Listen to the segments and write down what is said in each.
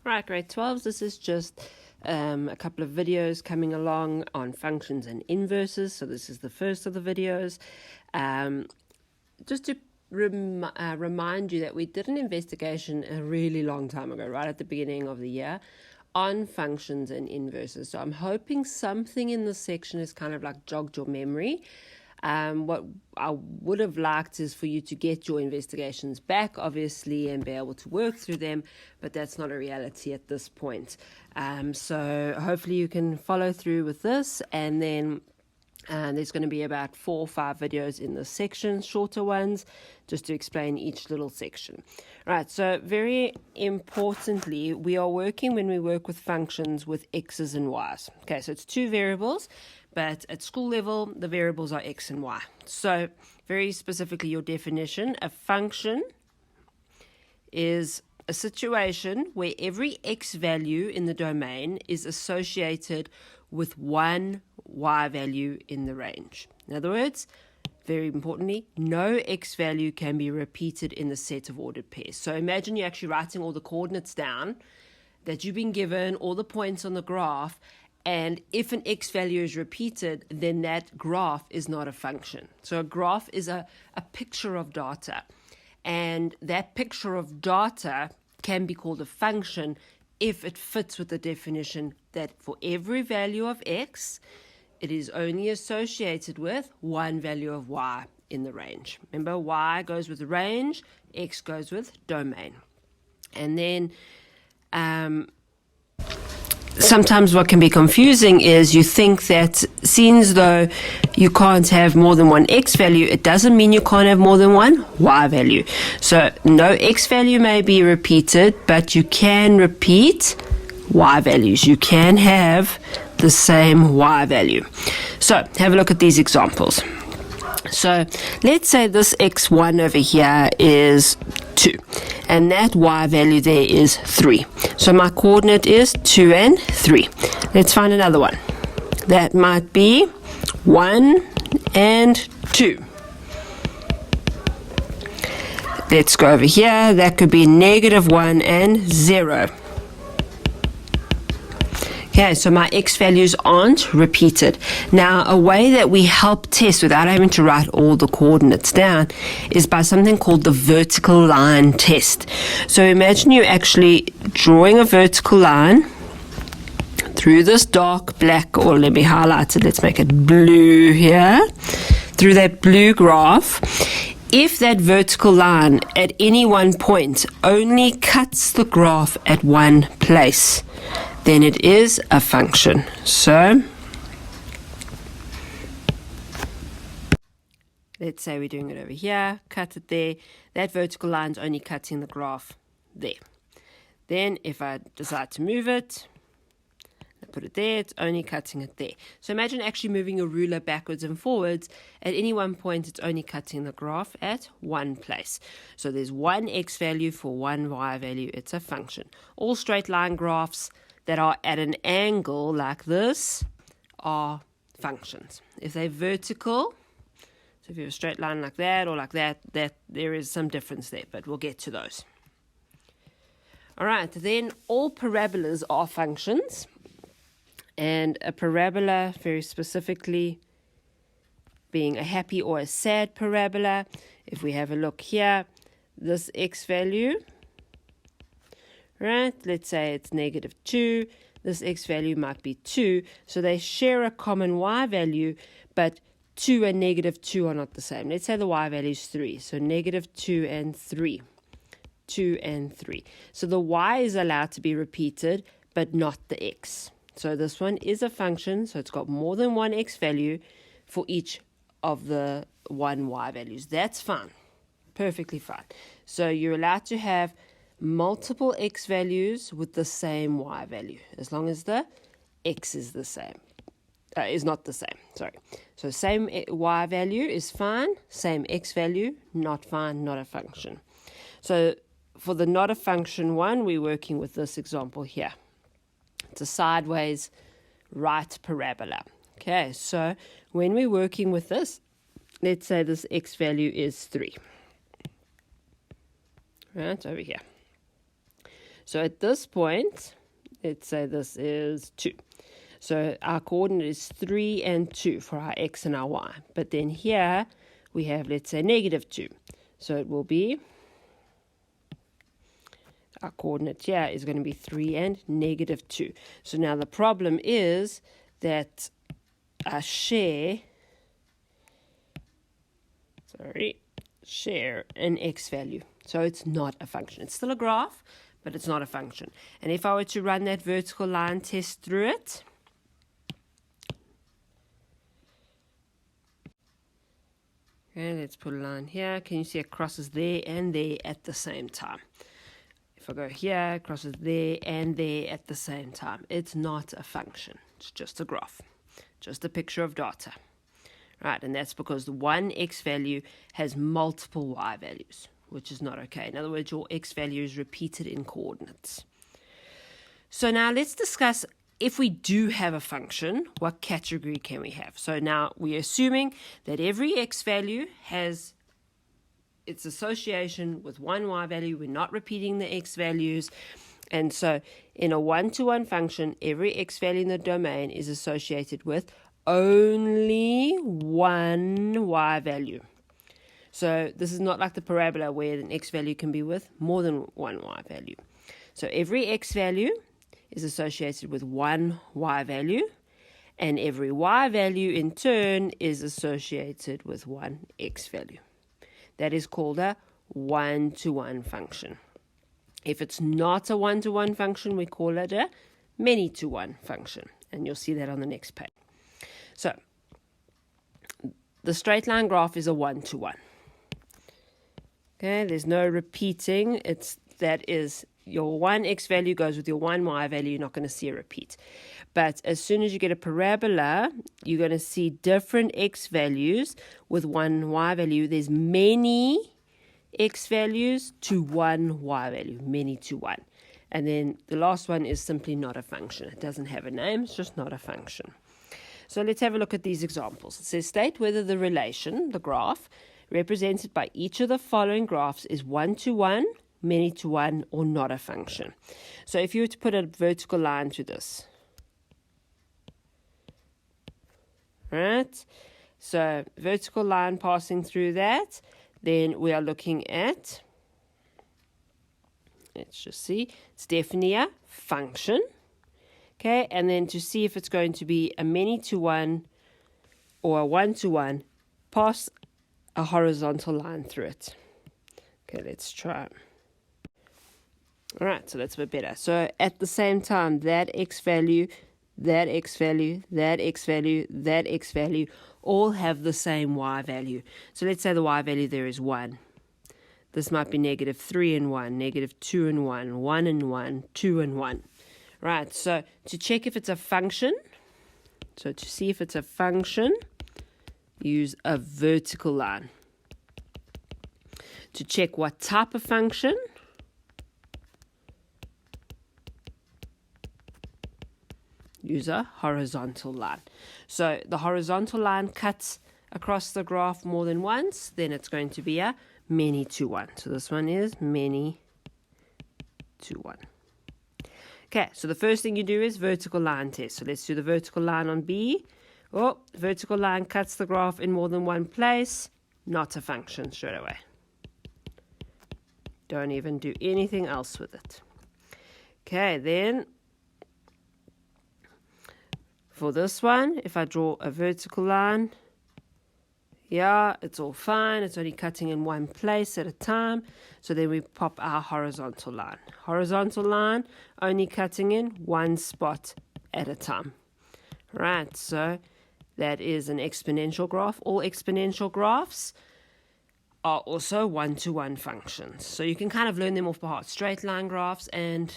Right, grade 12s, this is just a couple of videos coming along on functions and inverses. So this is the first of the videos. Just to remind you that we did an investigation a really long time ago, right at the beginning of the year, on functions and inverses. So I'm hoping something in this section is kind of like jogged your memory. What I would have liked is for you to get your investigations back, obviously, and be able to work through them, but that's not a reality at this point. So hopefully you can follow through with this, and then there's going to be about 4 or 5 videos in this section, shorter ones, just to explain each little section. Right, so very importantly, we are working, when we work with functions, with x's and y's. Okay, so it's 2 variables, but at school level, the variables are x and y. So very specifically, your definition, a function is a situation where every x value in the domain is associated with one y value in the range. In other words, very importantly, no x value can be repeated in the set of ordered pairs. So imagine you're actually writing all the coordinates down that you've been given, all the points on the graph, and if an x value is repeated, then that graph is not a function. So a graph is a picture of data, and that picture of data can be called a function if it fits with the definition that for every value of x, it is only associated with one value of y in the range. Remember, y goes with the range, x goes with domain. And then sometimes what can be confusing is you think that since though you can't have more than one x value, it doesn't mean you can't have more than one y value. So no x value may be repeated, but you can repeat y values. You can have the same y value. So have a look at these examples. So let's say this x1 over here is 2, and that y value there is 3. So my coordinate is 2 and 3. Let's find another one. That might be 1 and 2. Let's go over here. That could be -1 and 0. Okay, so my x values aren't repeated. Now, a way that we help test without having to write all the coordinates down is by something called the vertical line test. So imagine you actually drawing a vertical line through this dark black, or let me highlight it, let's make it blue here, through that blue graph. If that vertical line at any one point only cuts the graph at one place, then it is a function. So let's say we're doing it over here, cut it there. That vertical line's only cutting the graph there. Then if I decide to move it, I put it there, it's only cutting it there. So imagine actually moving a ruler backwards and forwards. At any one point, it's only cutting the graph at one place. So there's one x value for one y value. It's a function. All straight line graphs that are at an angle like this are functions. If they're vertical, so if you have a straight line like that or like that, there is some difference there, but we'll get to those. All right, then all parabolas are functions, and a parabola, very specifically, being a happy or a sad parabola. If we have a look here, this x value, right, let's say it's -2. This x value might be 2. So they share a common y value, but 2 and -2 are not the same. Let's say the y value is 3. So -2 and 3. 2 and 3. So the y is allowed to be repeated, but not the x. So this one is a function, so it's got more than one x value for each of the one y values. That's fine. Perfectly fine. So you're allowed to have multiple x values with the same y value, as long as the x is the same, is not the same, sorry. So same y value is fine, same x value, not fine, not a function. So for the not a function one, we're working with this example here. It's a sideways right parabola. Okay, so when we're working with this, let's say this x value is 3. Right, over here. So at this point, let's say this is 2. So our coordinate is 3 and 2 for our x and our y. But then here we have, let's say, negative 2. So it will be, our coordinate here is going to be 3 and negative 2. So now the problem is that our share an x value. So it's not a function. It's still a graph, but it's not a function. And if I were to run that vertical line test through it, okay, let's put a line here. Can you see it crosses there and there at the same time? If I go here, it crosses there and there at the same time. It's not a function. It's just a graph, just a picture of data. Right, and that's because the one x value has multiple y values, which is not okay. In other words, your x value is repeated in coordinates. So now let's discuss, if we do have a function, what category can we have? So now we're assuming that every x value has its association with one y value. We're not repeating the x values. And so in a one-to-one function, every x value in the domain is associated with only one y value. So this is not like the parabola where an x value can be with more than one y value. So every x value is associated with one y value, and every y value in turn is associated with one x value. That is called a one-to-one function. If it's not a one-to-one function, we call it a many-to-one function, and you'll see that on the next page. So the straight line graph is a one-to-one. Okay, there's no repeating. That is, your one x value goes with your one y value. You're not going to see a repeat. But as soon as you get a parabola, you're going to see different x values with one y value. There's many x values to one y value, many to one. And then the last one is simply not a function. It doesn't have a name. It's just not a function. So let's have a look at these examples. It says, state whether the relation, the graph, represented by each of the following graphs is one-to-one, many-to-one, or not a function. So if you were to put a vertical line to this, right? So vertical line passing through that, then we are looking at, let's just see, it's definitely a function. Okay, and then to see if it's going to be a many-to-one or a one-to-one, pass a horizontal line through it. Okay, let's try. All right, so that's a bit better. So at the same time, that x value, that x value, that x value, that x value, all have the same y value. So let's say the y value there is 1. This might be negative 3 and 1, negative 2 and 1, 1 and 1, 2 and 1. Right, so to check if it's a function, so to see if it's a function, use a vertical line. To check what type of function, use a horizontal line. So the horizontal line cuts across the graph more than once, then it's going to be a many-to-one. So this one is many-to-one. Okay, so the first thing you do is vertical line test. So let's do the vertical line on B. Oh, vertical line cuts the graph in more than one place. Not a function straight away. Don't even do anything else with it. Okay, then for this one, if I draw a vertical line, yeah, it's all fine. It's only cutting in one place at a time. So then we pop our horizontal line. Horizontal line, only cutting in one spot at a time. Right, so that is an exponential graph. All exponential graphs are also one-to-one functions. So you can kind of learn them off by heart. Straight line graphs and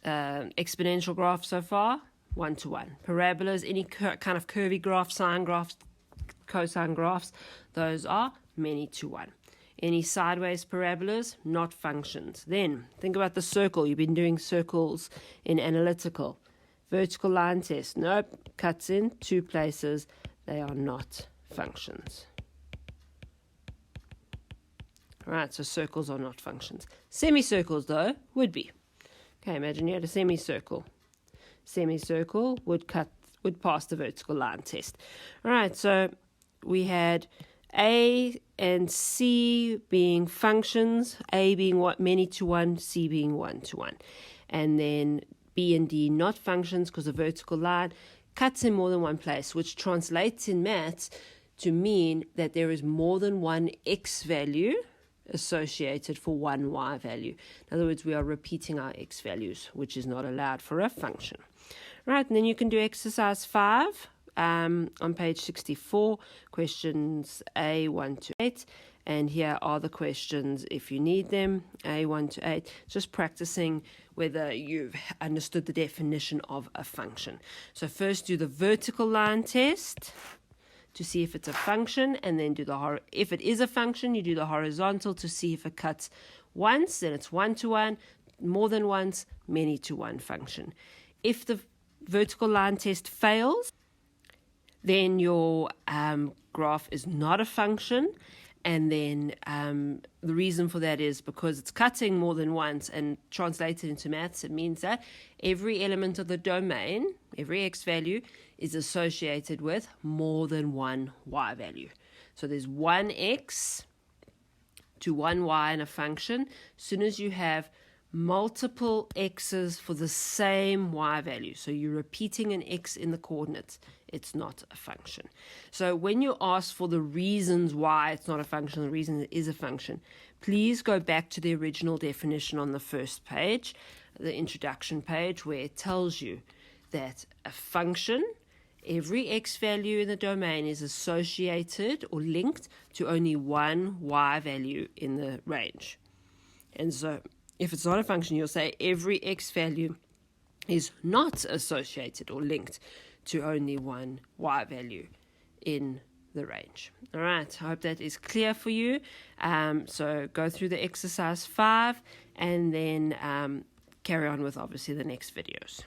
exponential graphs so far, one-to-one. Parabolas, any kind of curvy graphs, sine graphs, cosine graphs, those are many-to-one. Any sideways parabolas, not functions. Then think about the circle. You've been doing circles in analytical. Vertical line test, nope, cuts in two places. They are not functions. Right, so circles are not functions. Semicircles, though, would be. Okay, imagine you had a semicircle. Semicircle would pass the vertical line test. All right, so we had A and C being functions, A being many to one, C being one to one. And then B and D not functions because the vertical line cuts in more than one place, which translates in maths to mean that there is more than one X value associated for one Y value. In other words, we are repeating our X values, which is not allowed for a function. Right, and then you can do exercise 5 on page 64, questions A1 to 8. And here are the questions if you need them, A1 to 8. Just practicing whether you've understood the definition of a function. So first do the vertical line test to see if it's a function, and then do if it is a function, you do the horizontal to see if it cuts once, then it's one to one, more than once, many to one function. If the vertical line test fails, then your graph is not a function, and then the reason for that is because it's cutting more than once, and translated into maths, it means that every element of the domain, every X value, is associated with more than one Y value. So there's one X to one Y in a function. As soon as you have multiple X's for the same Y value, so you're repeating an X in the coordinates, it's not a function. So when you ask for the reasons why it's not a function, the reason it is a function, please go back to the original definition on the first page, the introduction page, where it tells you that a function, every X value in the domain is associated or linked to only one Y value in the range. And so if it's not a function, you'll say every X value is not associated or linked to only one Y value in the range. All right, I hope that is clear for you. So go through the exercise 5 and then carry on with obviously the next videos.